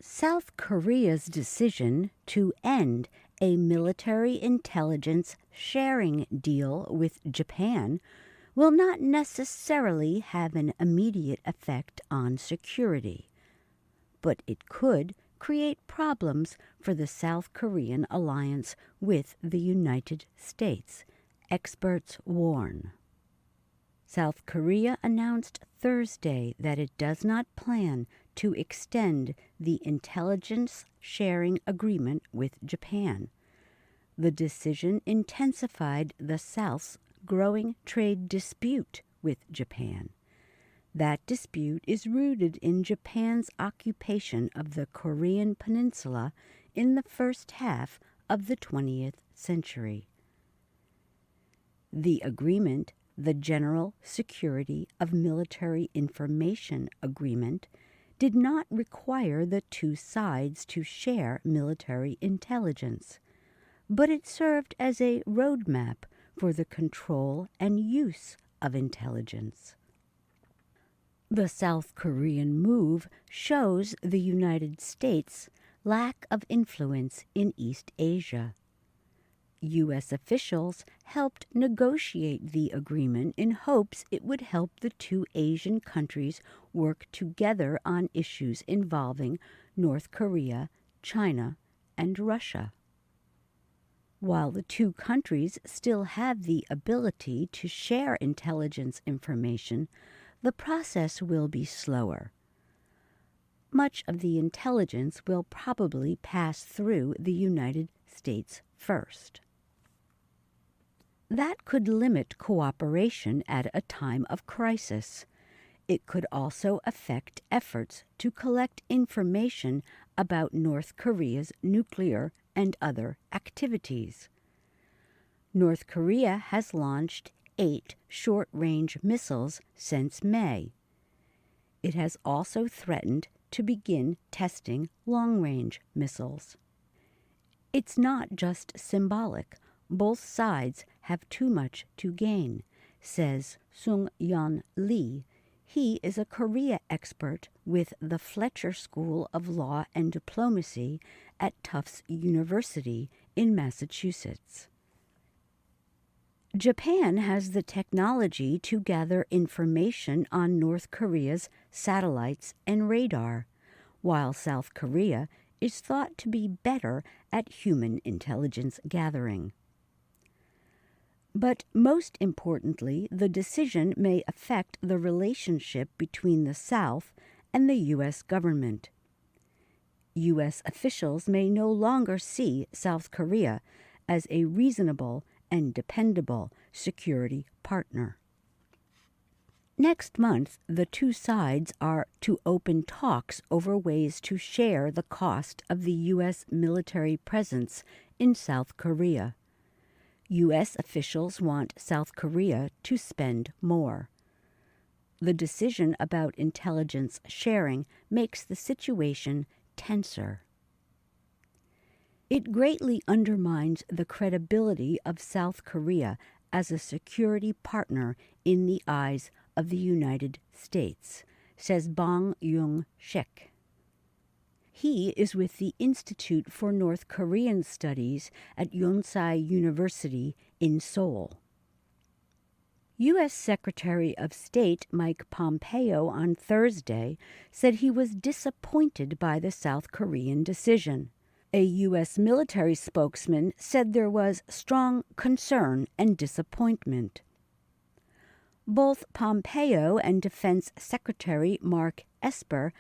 South Korea's decision to end a military intelligence sharing deal with Japan will not necessarily have an immediate effect on security, but it could create problems for the South Korean alliance with the United States, experts warn. South Korea announced Thursday that it does not plan to extend the intelligence sharing agreement with Japan. The decision intensified the South's growing trade dispute with Japan. That dispute is rooted in Japan's occupation of the Korean peninsula in the first half of the 20th century. The agreement, the General Security of Military Information Agreement, did not require the two sides to share military intelligence, but it served as a roadmap for the control and use of intelligence. The South Korean move shows the United States' lack of influence in East Asia. U.S. officials helped negotiate the agreement in hopes it would help the two Asian countries work together on issues involving North Korea, China, and Russia. While the two countries still have the ability to share intelligence information, the process will be slower. Much of the intelligence will probably pass through the United States first. That could limit cooperation at a time of crisis. It could also affect efforts to collect information about North Korea's nuclear and other activities. North Korea has launched 8 short-range missiles since May. It has also threatened to begin testing long-range missiles. It's not just symbolic. Both sides have too much to gain, says Sung-Yeon Lee. He is a Korea expert with the Fletcher School of Law and Diplomacy at Tufts University in Massachusetts. Japan has the technology to gather information on North Korea's satellites and radar, while South Korea is thought to be better at human intelligence gathering. But most importantly, the decision may affect the relationship between the South and the U.S. government. U.S. officials may no longer see South Korea as a reasonable and dependable security partner. Next month, the two sides are to open talks over ways to share the cost of the U.S. military presence in South Korea. U.S. officials want South Korea to spend more. The decision about intelligence sharing makes the situation tenser. It greatly undermines the credibility of South Korea as a security partner in the eyes of the United States, says Bong Young-shik. He is with the Institute for North Korean Studies at Yonsei University in Seoul. U.S. Secretary of State Mike Pompeo on Thursday said he was disappointed by the South Korean decision. A U.S. military spokesman said there was strong concern and disappointment. Both Pompeo and Defense Secretary Mark Esper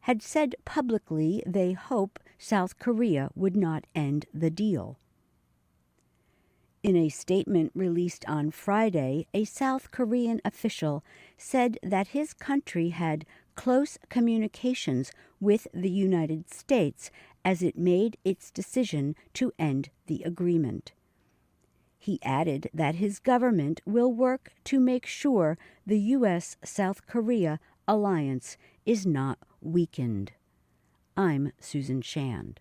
had said publicly they hope South Korea would not end the deal. In a statement released on Friday, a South Korean official said that his country had close communications with the United States as it made its decision to end the agreement. He added that his government will work to make sure the U.S.-South Korea alliance is not weakened. I'm Susan Shand.